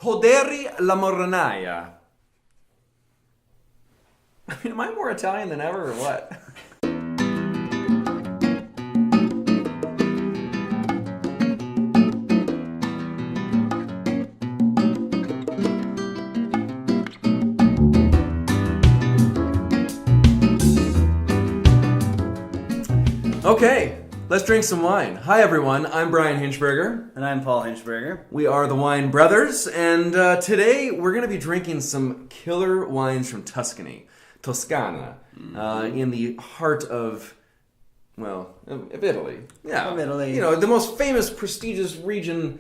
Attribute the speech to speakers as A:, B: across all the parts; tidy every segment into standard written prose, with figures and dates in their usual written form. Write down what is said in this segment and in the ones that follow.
A: Podere la Marronaia. I mean, am I more Italian than ever or what? Okay, let's drink some wine. Hi everyone, I'm Bryan Hinschberger.
B: And I'm Paul Hinschberger.
A: We are the Wine Brothers, and today we're going to be drinking some killer wines from Tuscany, Toscana, in the heart of Italy. Yeah,
B: Of Italy.
A: You know, the most famous, prestigious region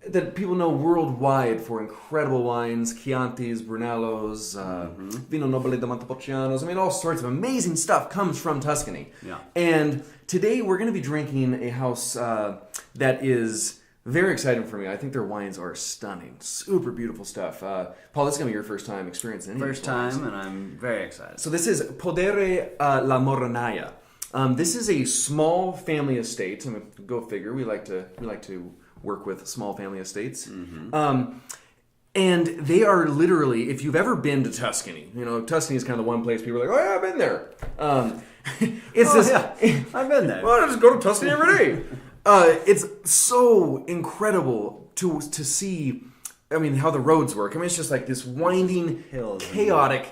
A: that people know worldwide for incredible wines, Chiantis, Brunellos, Vino Nobile da Montepulciano's. I mean, all sorts of amazing stuff comes from Tuscany.
B: Yeah.
A: And today we're going to be drinking a house that is very exciting for me. I think their wines are stunning. Super beautiful stuff. Paul, this is going to be your first time experiencing any
B: First
A: of these wines.
B: time, and I'm very excited.
A: So this is Podere la Marronaia. This is a small family estate. I mean, go figure. We like to work with small family estates. And they are literally, if you've ever been to Tuscany, you know, Tuscany is kind of the one place people are like, oh yeah, I've been there.
B: I've been there.
A: Well, I just go to Tuscany every day. It's so incredible to see, I mean, how the roads work. I mean, it's just like this winding,
B: Hills,
A: chaotic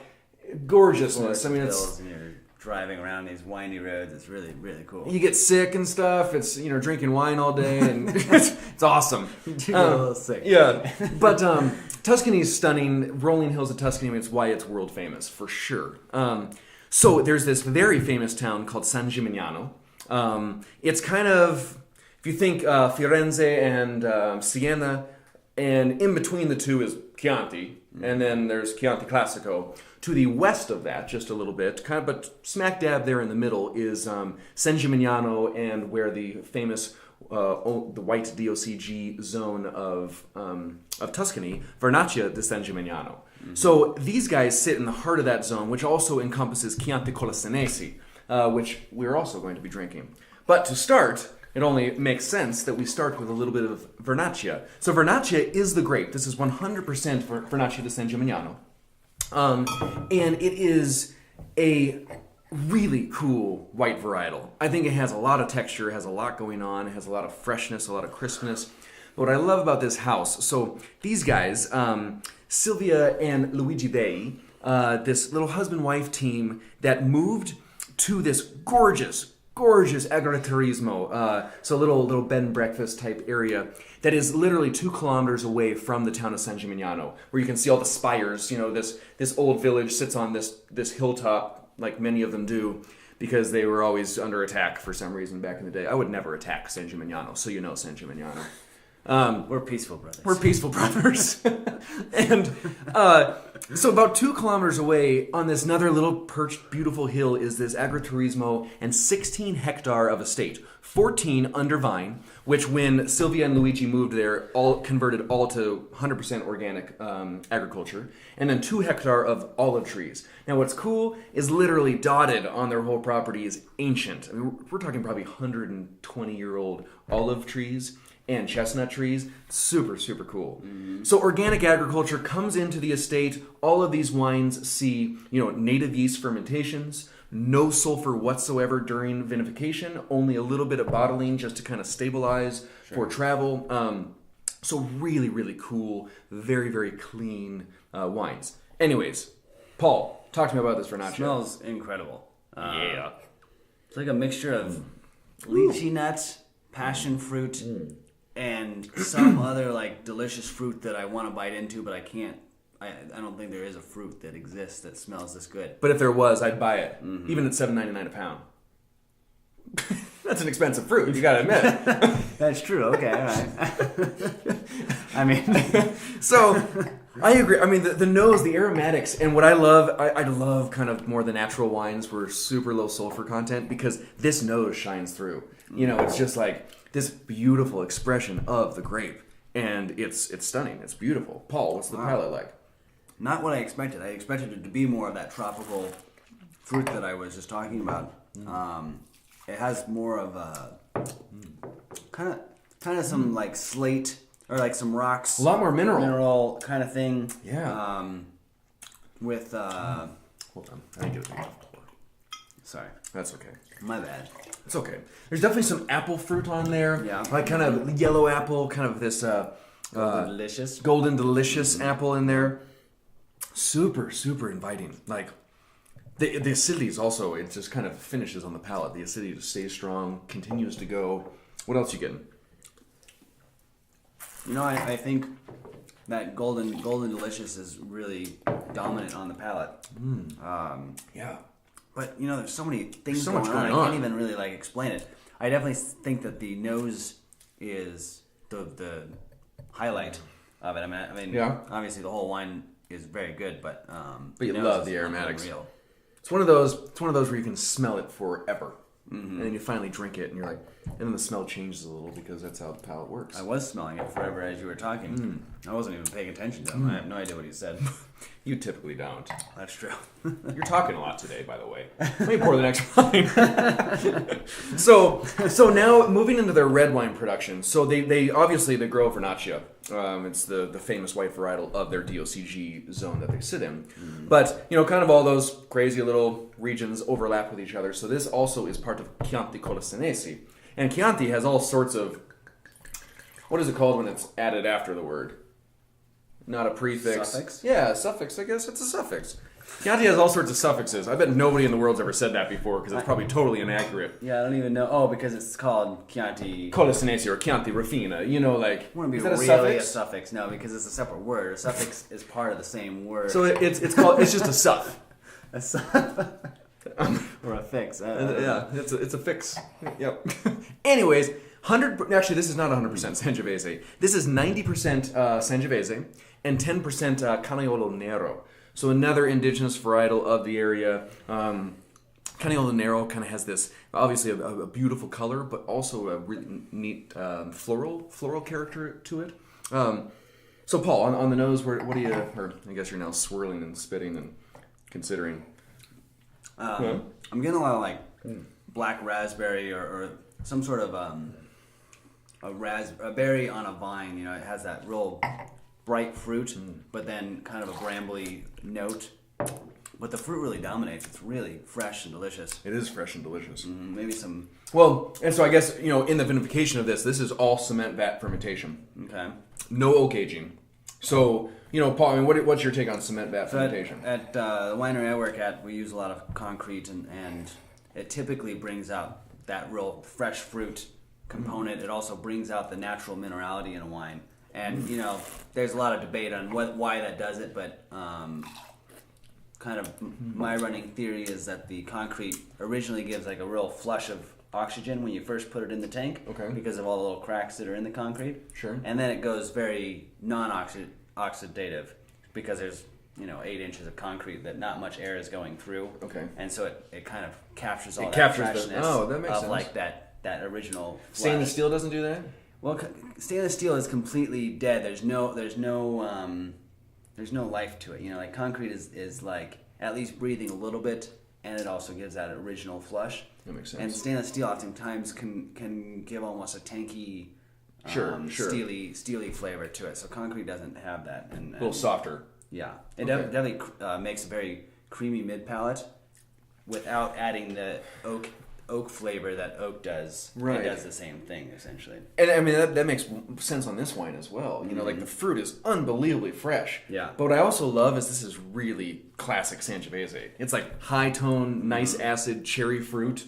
A: gorgeousness. I mean,
B: hills, and you're driving around these windy roads. It's really, really cool.
A: you get sick and stuff. It's, you know, drinking wine all day, and it's awesome.
B: You get a little sick.
A: Yeah, but Tuscany is stunning. Rolling hills of Tuscany, I mean, it's why it's world famous for sure. So there's this very famous town called San Gimignano. It's kind of, if you think Firenze and Siena, and in between the two is Chianti, and then there's Chianti Classico. To the west of that, just a little bit, kind of, but smack dab there in the middle is San Gimignano, and where the famous the white DOCG zone of Tuscany, Vernaccia di San Gimignano. So these guys sit in the heart of that zone, which also encompasses Chianti Colli Senesi, which we're also going to be drinking. But to start, it only makes sense that we start with a little bit of Vernaccia. So Vernaccia is the grape. This is 100% Vernaccia di San Gimignano. And it is a really cool white varietal. I think it has a lot of texture, has a lot going on, it has a lot of freshness, a lot of crispness. What I love about this house, so these guys, Silvia and Luigi Bei, this little husband-wife team that moved to this gorgeous agriturismo, so little bed and breakfast type area that is literally 2 kilometers away from the town of San Gimignano, where you can see all the spires. You know, this old village sits on this hilltop, like many of them do, because they were always under attack for some reason back in the day. I would never attack San Gimignano, so you know San Gimignano.
B: We're peaceful brothers.
A: We're peaceful brothers. And so about 2 kilometers away on this another little perched beautiful hill is this agriturismo and 16 hectare of estate. 14 under vine, which when Sylvia and Luigi moved there, all converted all to 100% organic agriculture. And then 2 hectare of olive trees. Now what's cool is literally dotted on their whole property is ancient. I mean, we're talking probably 120-year-old olive trees and chestnut trees. Super, super cool. So organic agriculture comes into the estate. All of these wines see, you know, native yeast fermentations, no sulfur whatsoever during vinification, only a little bit of bottling just to kind of stabilize for travel. So really, really cool, very, very clean wines. Anyways, Paul, talk to me about this Vernaccia.
B: Smells incredible.
A: Yeah.
B: It's like a mixture of lychee nuts, passion fruit, and some other like delicious fruit that I want to bite into, but I can't. I don't think there is a fruit that exists that smells this good.
A: But if there was, I'd buy it, even at $7.99 a pound. That's an expensive fruit, you gotta admit.
B: That's true. Okay, all right. I mean,
A: So, I agree. I mean, the nose, the aromatics, and what I love, I love kind of more the natural wines where super low sulfur content, because this nose shines through. You know, it's just like this beautiful expression of the grape, and it's stunning. It's beautiful. Paul, what's the palate like?
B: not what I expected. I expected it to be more of that tropical fruit that I was just talking about. It has more of a kind of some like slate or like some rocks.
A: A lot more
B: mineral kind of thing.
A: Yeah.
B: With
A: Hold on, I didn't get a big enough pour.
B: Sorry,
A: That's okay.
B: my bad.
A: It's okay. There's definitely some apple fruit on there.
B: Yeah.
A: Like kind of yellow apple, kind of this
B: Delicious.
A: golden delicious apple in there. Super, super inviting. Like the acidity is also, it just kind of finishes on the palate. The acidity just stays strong, continues to go. What else you getting?
B: I think that golden delicious is really dominant on the palate.
A: Yeah.
B: But there's so many things
A: so
B: going
A: much
B: on.
A: going
B: I
A: on.
B: can't even really explain it. I definitely think that the nose is the highlight of it. I mean,
A: Yeah.
B: obviously the whole wine is very good, but
A: But you
B: nose
A: love
B: is
A: the aromatics.
B: unreal.
A: It's one of those where you can smell it forever. And then you finally drink it and you're like, and then the smell changes a little because that's how the palate works.
B: I was smelling it forever as you were talking. I wasn't even paying attention to him. I have no idea what he said.
A: You typically don't.
B: That's true.
A: You're talking a lot today, by the way. Let me pour the next wine. So now moving into their red wine production. So they obviously they grow Vernaccia. It's the famous white varietal of their DOCG zone that they sit in. But kind of all those crazy little regions overlap with each other. So this also is part of Chianti Colli Senesi. And Chianti has all sorts of, what is it called when it's added after the word? Not a prefix.
B: Suffix?
A: Yeah, a suffix. I guess it's a suffix. Chianti has all sorts of suffixes. I bet nobody in the world's ever said that before because it's probably totally inaccurate.
B: Yeah, I don't even know. Oh, because it's called Chianti.
A: Colli Senesi or Chianti Rafina.
B: Wouldn't be
A: is that a
B: really
A: suffix?
B: a suffix. No, because it's a separate word. A suffix is part of the same word.
A: So it's called, it's just a suff.
B: a or a fix.
A: Yeah, it's a fix. Yep. Anyways, actually this is not 100% Sangiovese. This is 90% Sangiovese and 10% Caniolo Nero. So another indigenous varietal of the area. Caniolo Nero kind of has this, obviously a beautiful color, but also a really neat floral character to it. So Paul, on the nose, what do you, or I guess you're now swirling and spitting and considering.
B: I'm getting a lot of black raspberry or some sort of a berry on a vine. It has that real bright fruit, but then kind of a brambly note. But the fruit really dominates. It's really fresh and delicious.
A: It is fresh and delicious.
B: Maybe some.
A: Well, and so I guess, in the vinification of this is all cement vat fermentation.
B: Okay.
A: No oak aging. So, Paul, I mean, what's your take on cement vat fermentation?
B: At the winery I work at, we use a lot of concrete, and it typically brings out that real fresh fruit component. It also brings out the natural minerality in a wine. And, there's a lot of debate on why that does it, but kind of my running theory is that the concrete originally gives a real flush of oxygen when you first put it in the tank,
A: okay,
B: because of all the little cracks that are in the concrete.
A: Sure.
B: And then it goes very non-oxidative because there's 8 inches of concrete that not much air is going through.
A: Okay.
B: And so it kind of captures all
A: that
B: freshness
A: that makes
B: of
A: sense.
B: that original flush.
A: Stainless steel doesn't do that?
B: Well, stainless steel is completely dead. There's no life to it. Concrete is at least breathing a little bit, and it also gives that original flush.
A: That makes sense.
B: And stainless steel oftentimes can give almost a tanky,
A: sure.
B: steely flavor to it. So concrete doesn't have that. And,
A: a little softer.
B: Yeah, it definitely makes a very creamy mid palate without adding the oak flavor that oak does.
A: Right.
B: It does the same thing essentially.
A: And I mean that makes sense on this wine as well. The fruit is unbelievably fresh.
B: Yeah.
A: But what I also love is this is really classic Sangiovese. It's like high tone, nice acid cherry fruit,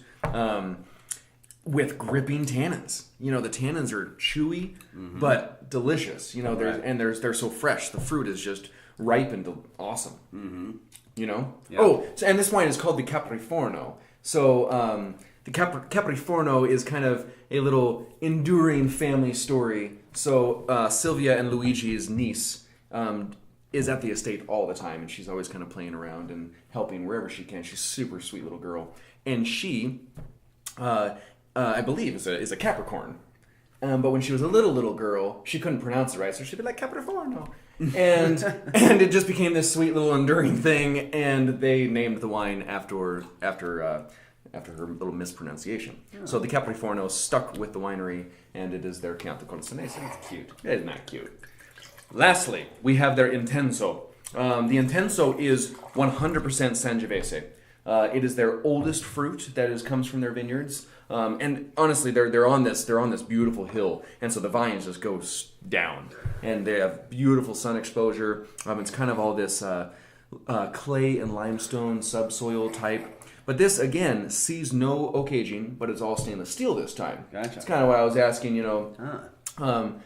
A: with gripping tannins. The tannins are chewy but delicious. They're so fresh. The fruit is just ripe and awesome. Yeah. Oh, and this wine is called the Capriforno. So the Capriforno is kind of a little enduring family story. So Sylvia and Luigi's niece is at the estate all the time, and she's always kind of playing around and helping wherever she can. She's a super sweet little girl, and she, I believe, is a Capricorn. But when she was a little girl, she couldn't pronounce it right, so she'd be like Capriforno. And it just became this sweet little enduring thing, and they named the wine after after her little mispronunciation. So the Capriforno stuck with the winery, and it is their Chianti Colli Senesi. It's cute. Isn't that cute? Lastly, we have their Intenso. The Intenso is 100% Sangiovese. It is their oldest fruit that comes from their vineyards. And honestly, they're on this beautiful hill, and so the vines just go down, and they have beautiful sun exposure. It's kind of all this clay and limestone subsoil type. But this, again, sees no oak aging, but it's all stainless steel this time.
B: Gotcha.
A: It's kind of why I was asking, and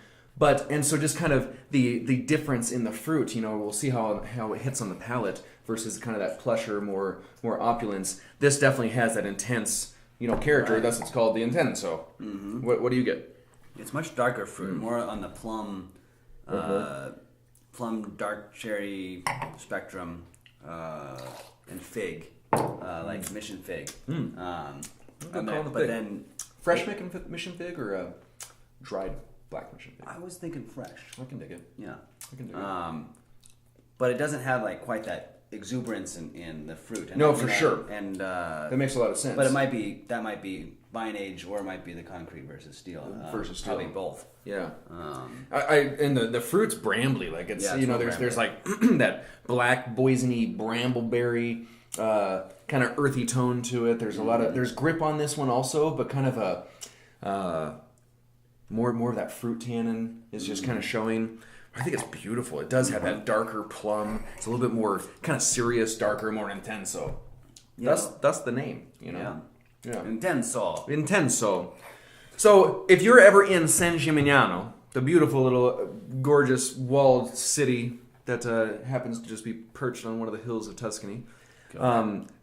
A: so just kind of the difference in the fruit, we'll see how it hits on the palate versus kind of that plusher, more opulence. This definitely has that intense, character.
B: Right.
A: Thus it's called the Intenso. Mm-hmm. What do you get?
B: It's much darker fruit, more on the plum, plum dark cherry spectrum, and fig, like mission fig. But then
A: fresh mission fig or dried black mission fig?
B: I was thinking fresh.
A: I can dig it.
B: Yeah,
A: I can dig it.
B: But it doesn't have like quite that exuberance in the fruit. And
A: no, for sure.
B: And
A: that makes a lot of sense.
B: But that might be vine age, or it might be the concrete versus steel.
A: Versus steel.
B: Probably both.
A: Yeah. And the fruit's brambly, like it's there's like that black boisony brambleberry kind of earthy tone to it. There's there's grip on this one also, but kind of a more of that fruit tannin is just kind of showing. I think it's beautiful. It does have that darker plum. It's a little bit more kind of serious, darker, more intenso. Yeah. That's the name, Yeah. Intenso. So if you're ever in San Gimignano, the beautiful little gorgeous walled city that happens to just be perched on one of the hills of Tuscany,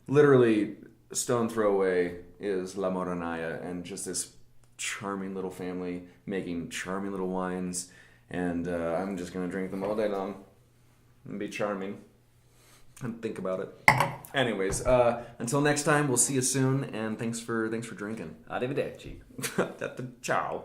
A: literally a stone throw away is La Marronaia, and just this charming little family making charming little wines. And I'm just going to drink them all day long and be charming and think about it. Anyways, until next time, we'll see you soon, and thanks for drinking.
B: Arrivederci.
A: Ciao.